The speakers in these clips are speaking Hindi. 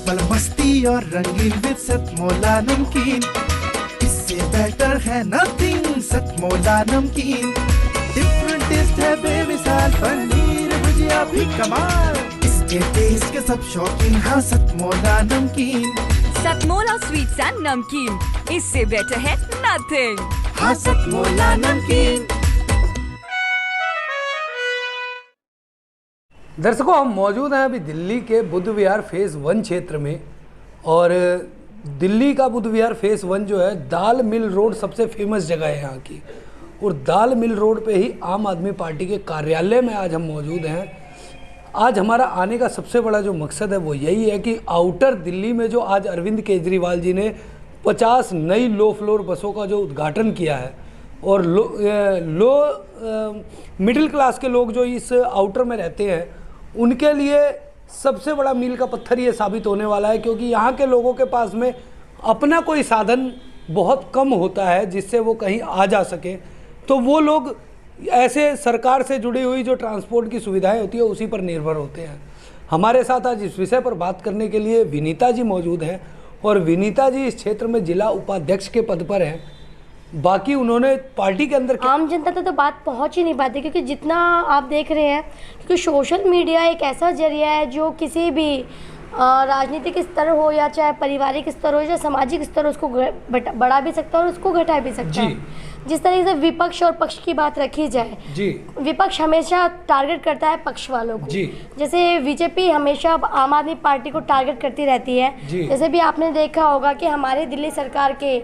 पल मस्ती और रंगीन विद सतमोला नमकीन, इससे बेटर है नथिंग सतमोला नमकीन। डिफरेंट टेस्ट है बेमिसाल, पनीर भुजिया भी कमाल, इसके टेस्ट के सब शौकीन, हाँ सतमोला नमकीन। सतमोला स्वीट्स एंड नमकीन, इससे बेटर है नथिंग, हाँ सतमोला नमकीन। दर्शकों, हम मौजूद हैं अभी दिल्ली के बुद्ध विहार फेज़ 1 क्षेत्र में। और दिल्ली का बुद्ध विहार फेज़ 1 जो है, दाल मिल रोड सबसे फेमस जगह है यहाँ की। और दाल मिल रोड पे ही आम आदमी पार्टी के कार्यालय में आज हम मौजूद हैं। आज हमारा आने का सबसे बड़ा जो मकसद है वो यही है कि आउटर दिल्ली में जो आज अरविंद केजरीवाल जी ने 50 नई लो फ्लोर बसों का जो उद्घाटन किया है, और मिडिल क्लास के लोग जो इस आउटर में रहते हैं उनके लिए सबसे बड़ा मील का पत्थर ये साबित होने वाला है, क्योंकि यहाँ के लोगों के पास में अपना कोई साधन बहुत कम होता है जिससे वो कहीं आ जा सके। तो वो लोग ऐसे सरकार से जुड़ी हुई जो ट्रांसपोर्ट की सुविधाएं होती है उसी पर निर्भर होते हैं। हमारे साथ आज इस विषय पर बात करने के लिए विनीता जी मौजूद हैं, और विनीता जी इस क्षेत्र में जिला उपाध्यक्ष के पद पर हैं। बाकी उन्होंने पार्टी के अंदर आम जनता तक तो बात पहुंच ही नहीं पाती, क्योंकि जितना आप देख रहे हैं, क्योंकि सोशल मीडिया एक ऐसा जरिया है जो किसी भी राजनीतिक स्तर हो या चाहे पारिवारिक स्तर हो या सामाजिक स्तर हो, उसको बढ़ा भी सकता है और उसको घटा भी सकता है। जिस तरीके से विपक्ष और पक्ष की बात रखी जाए जी, विपक्ष हमेशा टारगेट करता है पक्ष वालों को जी। जैसे बीजेपी हमेशा आम आदमी पार्टी को टारगेट करती रहती है। जैसे भी आपने देखा होगा कि हमारे दिल्ली सरकार के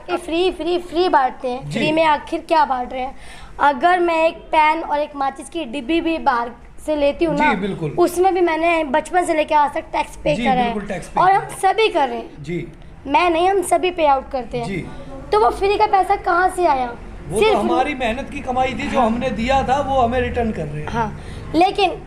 फ्री फ्री फ्री बांटते हैं। फ्री में आखिर क्या बांट रहे हैं? अगर मैं एक पेन और एक माचिस की डिब्बी भी बाहर से लेती हूँ ना, उसमें भी मैंने बचपन से लेकर आज तक टैक्स पे करा है, और हम सभी कर रहे हैं जी। मैं नहीं, हम सभी पे आउट करते हैं। तो वो फ्री का पैसा कहाँ से आया? वो सिर्फ तो हमारी मेहनत की कमाई थी, जो हमने दिया था वो हमें रिटर्न कर रहे हैं। हाँ, लेकिन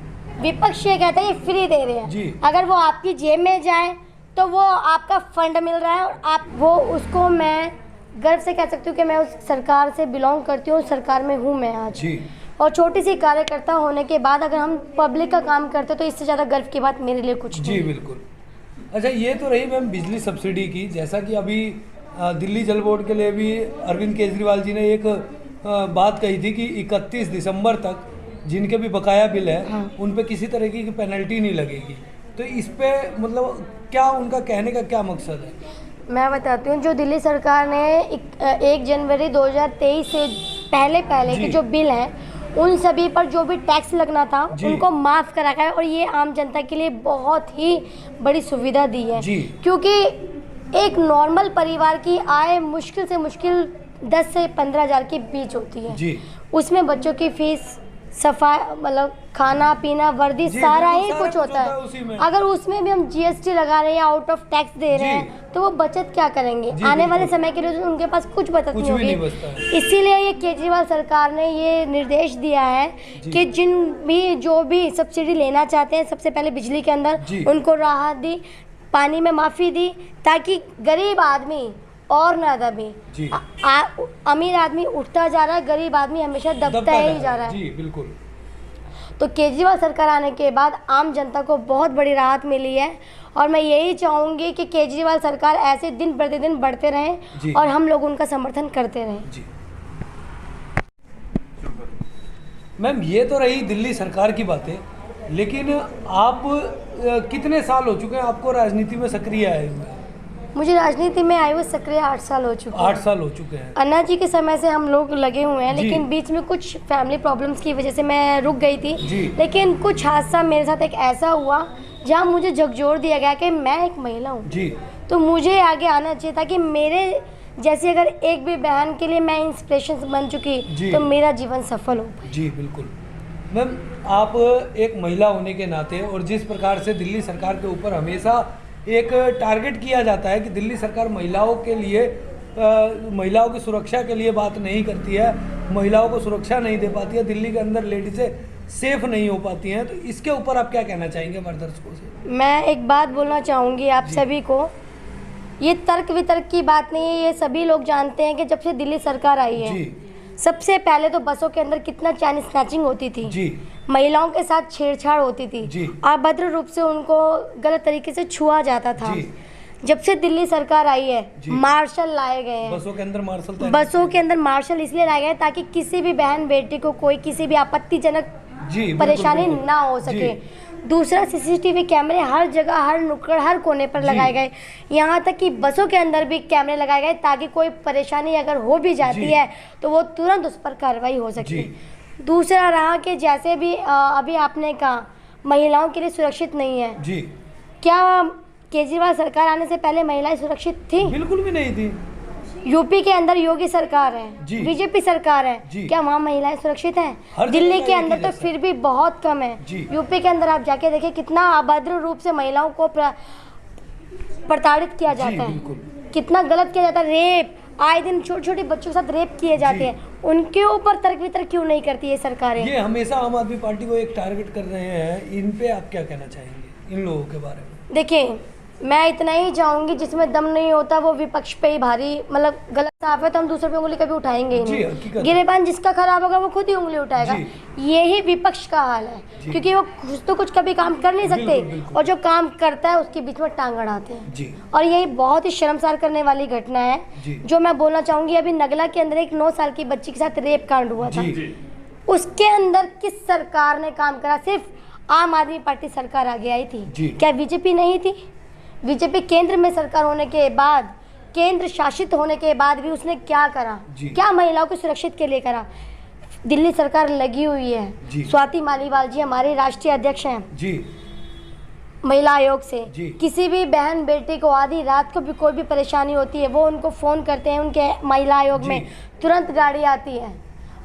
विपक्ष ये कहता है ये फ्री दे रहे हैं। अगर वो आपकी जेब में जाए तो वो आपका फंड मिल रहा है, और आप वो उसको, मैं गर्व से कह सकती हूँ कि मैं उस सरकार से बिलोंग करती हूँ, सरकार में हूँ मैं आज जी। और छोटी सी कार्यकर्ता होने के बाद अगर हम पब्लिक का काम करते तो इससे ज़्यादा गर्व की बात मेरे लिए कुछ नहीं। जी बिल्कुल। अच्छा, ये तो रही मैम बिजली सब्सिडी की। जैसा कि अभी दिल्ली जल बोर्ड के लिए भी अरविंद केजरीवाल जी ने एक बात कही थी कि 31 दिसंबर तक जिनके भी बकाया बिल है उन पे किसी तरह की पेनल्टी नहीं लगेगी। तो इस पे मतलब क्या उनका कहने का क्या मकसद है? मैं बताती हूँ। जो दिल्ली सरकार ने 1 जनवरी 2023 से पहले के जो बिल हैं उन सभी पर जो भी टैक्स लगना था उनको माफ़ करा है, और ये आम जनता के लिए बहुत ही बड़ी सुविधा दी है। क्योंकि एक नॉर्मल परिवार की आय मुश्किल से मुश्किल 10 से 15 हज़ार के बीच होती है। उसमें बच्चों की फीस, सफाई, मतलब खाना पीना, वर्दी, सारा ही कुछ होता है। अगर उसमें भी हम जीएसटी लगा रहे हैं या आउट ऑफ टैक्स दे रहे हैं तो वो बचत क्या करेंगे? आने वाले समय के लिए तो उनके पास कुछ बचत नहीं होगी। इसीलिए ये केजरीवाल सरकार ने ये निर्देश दिया है कि जो भी सब्सिडी लेना चाहते हैं, सबसे पहले बिजली के अंदर उनको राहत दी, पानी में माफ़ी दी, ताकि गरीब आदमी और ना दबे। अमीर आदमी उठता जा रहा है, गरीब आदमी हमेशा दबता ही जा रहा है। जी बिल्कुल। तो केजरीवाल सरकार आने के बाद आम जनता को बहुत बड़ी राहत मिली है, और मैं यही चाहूँगी कि केजरीवाल सरकार ऐसे दिन प्रतिदिन बढ़ते रहें और हम लोग उनका समर्थन करते रहें। जी मैम, ये तो रही दिल्ली सरकार की बातें, लेकिन आप कितने साल हो चुके हैं आपको राजनीति में सक्रिय आए हुए? मुझे राजनीति में आए हुए सक्रिय 8 साल हो चुके हैं। 8 साल हो चुके हैं। अन्ना जी के समय से हम लोग लगे हुए हैं, लेकिन बीच में कुछ फैमिली प्रॉब्लम्स की वजह से मैं रुक गई थी। लेकिन कुछ हादसा मेरे साथ एक ऐसा हुआ जहां मुझे झकझोर दिया गया कि मैं एक महिला हूं, तो मुझे आगे आना चाहिए, ताकि मेरे जैसे अगर एक भी बहन के लिए मैं इंस्पिरेशन बन चुकी तो मेरा जीवन सफल हो। जी बिल्कुल। मैम, आप एक महिला होने के नाते, और जिस प्रकार से दिल्ली सरकार के ऊपर हमेशा एक टारगेट किया जाता है कि दिल्ली सरकार महिलाओं के लिए, महिलाओं की सुरक्षा के लिए बात नहीं करती है, महिलाओं को सुरक्षा नहीं दे पाती है, दिल्ली के अंदर लेडीज़ें सेफ नहीं हो पाती हैं, तो इसके ऊपर आप क्या कहना चाहेंगे हमारे दर्शकों से? मैं एक बात बोलना चाहूँगी आप सभी को, ये तर्क वितर्क की बात नहीं है। ये सभी लोग जानते हैं कि जब से दिल्ली सरकार आई है, सबसे पहले तो बसों के अंदर कितना चैन स्नैचिंग होती थी। महिलाओं के साथ छेड़छाड़ होती थी, जी। अभद्र रूप से उनको गलत तरीके से छुआ जाता था। जी। जब से दिल्ली सरकार आई है, जी। मार्शल लाए गए हैं। बसों के अंदर मार्शल बसों के अंदर मार्शल इसलिए लाए गए ताकि किसी भी बहन बेटी को कोई किसी भी आपत्तिजनक जी, बिल्कुल, परेशानी बिल्कुल। ना हो सके। दूसरा, सीसीटीवी कैमरे हर जगह, हर नुक्कड़, हर कोने पर लगाए गए। यहाँ तक कि बसों के अंदर भी कैमरे लगाए गए ताकि कोई परेशानी अगर हो भी जाती जी। है तो वो तुरंत उस पर कार्रवाई हो सके। जी। दूसरा रहा कि जैसे भी अभी आपने कहा महिलाओं के लिए सुरक्षित नहीं है। जी, क्या केजरीवाल सरकार आने से पहले महिलाएं सुरक्षित थी? बिल्कुल भी नहीं थी। यूपी के अंदर योगी सरकार है, जी। बीजेपी सरकार है, जी। क्या वहाँ महिलाएं सुरक्षित हर हैं? जगह दिल्ली का के एक अंदर ही तो जैसा। फिर भी बहुत कम है। जी। यूपी के अंदर आप जाके देखिए कितना अभद्र रूप से महिलाओं को प्रताड़ित किया जाता है, बिल्कुल। कितना गलत किया जाता है। रेप, आए दिन छोटे छोटे बच्चों के साथ रेप किए जाते हैं। उनके ऊपर तर्क वितर्क क्यों नहीं करती ये सरकारें? ये हमेशा आम आदमी पार्टी को एक टारगेट कर रहे हैं, इन पे आप क्या कहना चाहेंगे, इन लोगों के बारे में? देखिए, मैं इतना ही चाहूंगी, जिसमें दम नहीं होता वो विपक्ष पे ही भारी, मतलब गलत साफ है तो हम दूसरे पे उंगली कभी उठाएंगे ही जी, नहीं। हकीकत। गिरेबान जिसका खराब होगा वो खुद ही उंगली उठाएगा। यही विपक्ष का हाल है, क्योंकि वो खुद तो कुछ कभी काम कर नहीं सकते, बिल्कुल, बिल्कुल। और जो काम करता है उसके बीच में टांग अड़ाते हैं। जी। और यही बहुत ही शर्मसार करने वाली घटना है, जी। जो मैं बोलना चाहूंगी। अभी नगला के अंदर एक 9 साल की बच्ची के साथ रेप कांड हुआ था। जी। उसके अंदर किस सरकार ने काम करा? सिर्फ आम आदमी पार्टी सरकार आगे आई थी। जी। क्या बीजेपी नहीं थी? बीजेपी केंद्र में सरकार होने के बाद, केंद्र शासित होने के बाद भी उसने क्या करा? जी। क्या महिलाओं को सुरक्षित के लिए करा? दिल्ली सरकार लगी हुई है। जी। स्वाति मालीवाल जी हमारे राष्ट्रीय अध्यक्ष हैं जी। महिला आयोग से। जी। किसी भी बहन बेटी को आधी रात को भी कोई भी परेशानी होती है, वो उनको फ़ोन करते हैं, उनके महिला आयोग जी। में तुरंत गाड़ी आती है।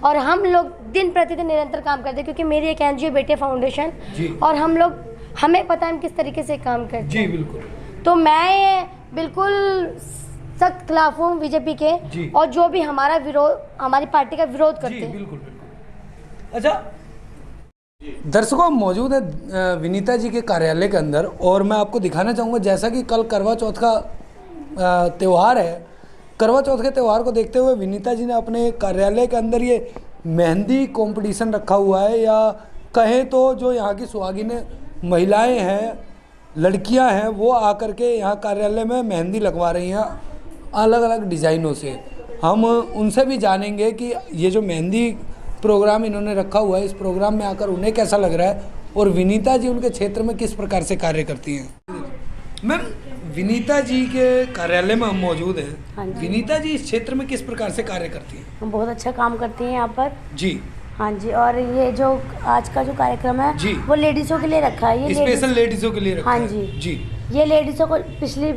और हम लोग दिन प्रतिदिन निरंतर काम करते हैं, क्योंकि मेरी एक एनजीओ बेटे फाउंडेशन, जी। और हमें पता है हम किस तरीके से काम करते जी, हैं। बिल्कुल। तो मैं बिल्कुल सख्त खिलाफ हूँ बीजेपी के, जी। और जो भी हमारा विरोध, हमारी पार्टी का विरोध करते जी, हैं। बिल्कुल बिल्कुल। अच्छा दर्शकों, हम मौजूद है विनीता जी के कार्यालय के अंदर, और मैं आपको दिखाना चाहूँगा, जैसा कि कल करवा चौथ का त्यौहार है, करवा चौथ के त्यौहार को देखते हुए विनीता जी ने अपने कार्यालय के अंदर ये मेहंदी कंपटीशन रखा हुआ है, या कहें तो जो यहाँ की सुहागिनें महिलाएं हैं, लड़कियां हैं, वो आकर के यहाँ कार्यालय में मेहंदी लगवा रही हैं अलग अलग डिज़ाइनों से। हम उनसे भी जानेंगे कि ये जो मेहंदी प्रोग्राम इन्होंने रखा हुआ है, इस प्रोग्राम में आकर उन्हें कैसा लग रहा है, और विनीता जी उनके क्षेत्र में किस प्रकार से कार्य करती हैं। मैम, विनीता जी के कार्यालय में हम मौजूद हैं। हाँ जी। विनीता जी इस क्षेत्र में किस प्रकार से कार्य करती हैं? हम बहुत अच्छा काम करती हैं यहाँ पर। जी। हाँ जी, और ये जो आज का जो कार्यक्रम है, जी। वो लेडीज़ों के लिए रखा है। ये स्पेशल लेडीजों के लिए रखा हाँ है। जी। जी। ये लेडीज़ों को पिछली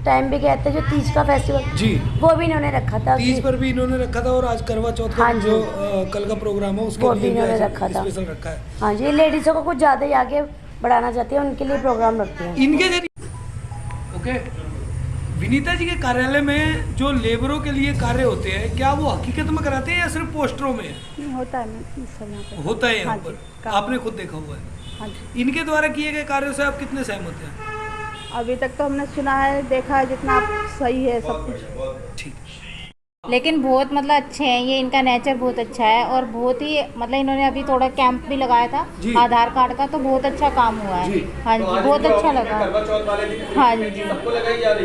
टाइम भी कहते हैं, जो तीज का फेस्टिवल, जी। वो भी इन्होंने रखा था। तीज पर भी इन्होंने रखा था, और आज करवा चौथ का हाँ जी। जो कल का प्रोग्राम है वो उसके भी लिए इन्होंने ऐसा रखा था। स्पेशल रखा है। हाँ जी, ये लेडीज़ों को कुछ ज़्यादा ही आगे बढ़ाना चाहती है, उनके लिए प्रोग्राम रखते हैं। इनके जरिए ओके, विनीता जी के कार्यालय में जो लेबरों के लिए कार्य होते हैं, क्या वो हकीकत में कराते हैं या सिर्फ पोस्टरों में? होता है सब यहाँ पे। होता है यहाँ हाँ पर, जी, आपने खुद देखा हुआ है। हाँ जी, इनके द्वारा किए गए कार्यों से आप कितने सहमत हैं? अभी तक तो हमने सुना है, देखा है, जितना सही है सब कुछ। ठीक। लेकिन बहुत मतलब अच्छे हैं, ये इनका नेचर बहुत अच्छा है, और बहुत ही मतलब इन्होंने अभी थोड़ा कैंप भी लगाया था जी। आधार कार्ड का, तो बहुत अच्छा काम हुआ है। जी। हाँ जी, बहुत अच्छा लगा। हाँ जी,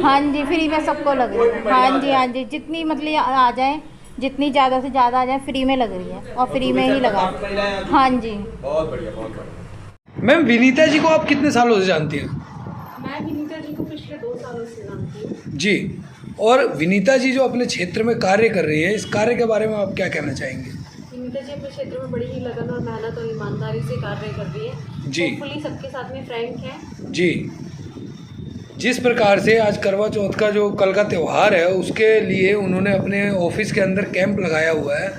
हाँ जी, फ्री में सबको लग रही है। हाँ जी, हाँ जी, जितनी मतलब आ जाए, जितनी ज़्यादा से ज़्यादा आ जाए, फ्री में लग रही है, और फ्री में ही लगा। हाँ जी। मैम, विनीता जी को आप कितने सालों से जानती हैं? मैं विनीता जी को पिछले 2 सालों से जानती हूँ। जी। और विनीता जी जो अपने क्षेत्र में कार्य कर रही है, इस कार्य के बारे में आप क्या कहना चाहेंगे? विनीता जी अपने क्षेत्र में बड़ी ही लगन और मेहनत और ईमानदारी से कार्य कर रही है। जी। होपफुली सबके साथ में फ्रैंक है। जी। जिस प्रकार से आज करवा चौथ का जो कल का त्यौहार है, उसके लिए उन्होंने अपने ऑफिस के अंदर कैंप लगाया हुआ है,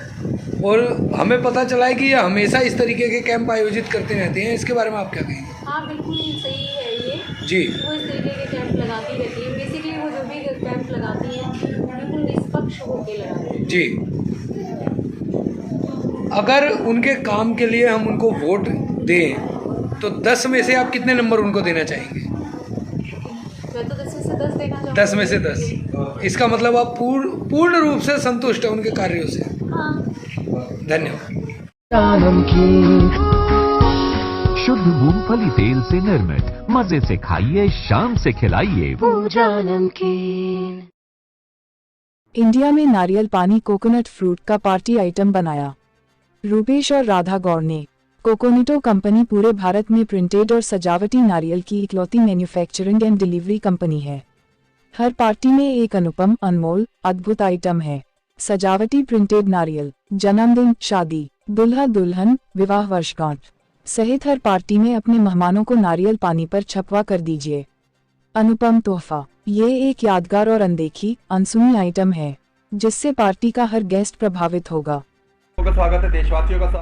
और हमें पता चला है कि ये हमेशा इस तरीके के कैंप आयोजित करते रहते हैं। इसके बारे में आप क्या कहेंगे? हाँ, बिल्कुल सही है ये। जी। वो इस तरीके के कैंप लगाती रहती है। बेसिकली वो जो भी कैंप लगाती हैं, बिल्कुल निष्पक्ष होकर लगाती हैं। जी। अगर उनके काम के लिए हम उनको वोट दें, तो 10 में से आप कितने नंबर उनको देना चाहेंगे? मैं तो 10 में से 10 देना चाहूँगी। 10 में से 10। इसका मतलब आप पूर्ण रूप से संतुष्ट हैं उनके कार्यों से। हाँ। धन्यवाद। नमकीन शुद्ध मूंगफली तेल से निर्मित। मजे से खाइए, शाम से खिलाइए। पूजा नमकीन। इंडिया में नारियल पानी कोकोनट फ्रूट का पार्टी आइटम बनाया। रूपेश और राधा गौड़ ने। कोकोनिटो कंपनी पूरे भारत में प्रिंटेड और सजावटी नारियल की इकलौती मैन्युफैक्चरिंग एंड डिलीवरी कंपनी है। हर पार्टी में एक अनुपम, अनमोल, अद्भुत आइटम है। सजावटी प्रिंटेड नारियल, जन्मदिन, शादी, दुल्हा दुल्हन, विवाह वर्षगांठ सहित हर पार्टी में अपने मेहमानों को नारियल पानी पर छपवा कर दीजिए। अनुपम तोहफा, ये एक यादगार और अनदेखी, अनसुनी आइटम है जिससे पार्टी का हर गेस्ट प्रभावित होगा। स्वागत है देशवासियों का।